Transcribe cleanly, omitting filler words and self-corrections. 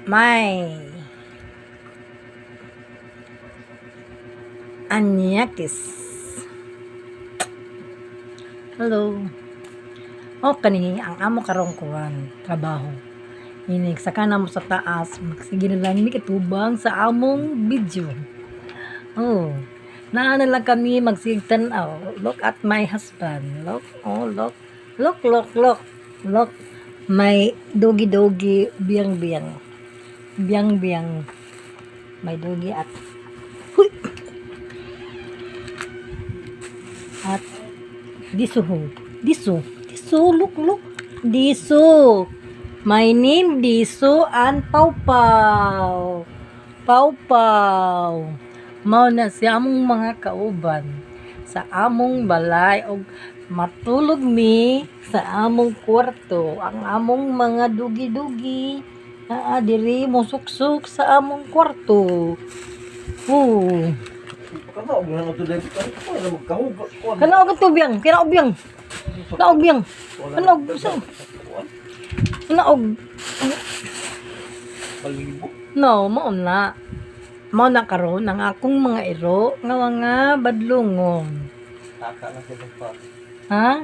may anyakis. Hello. O kani ang amo karong kuwan trabaho. Inig saka na mo sa taas, sige na lang ni katubang sa among video. Oh, naa na lang kami magsigtan. Oh, look at my husband. Look, oh, look. Look. May dogi-dogi, biyang-biyang. Biyang-biyang. May dogi at huy! At diso. Look. Diso. My name Diso and Pau. Mao na siya among mga kauban sa among balay og matulog mi sa among kwarto. Ang among mga dugi-dugi diri mo suksok sa among kwarto. Oh. Kanaog to biyang. Kanaog. No, mao na karon ang akong mga iro nga mga badlungon. Ha?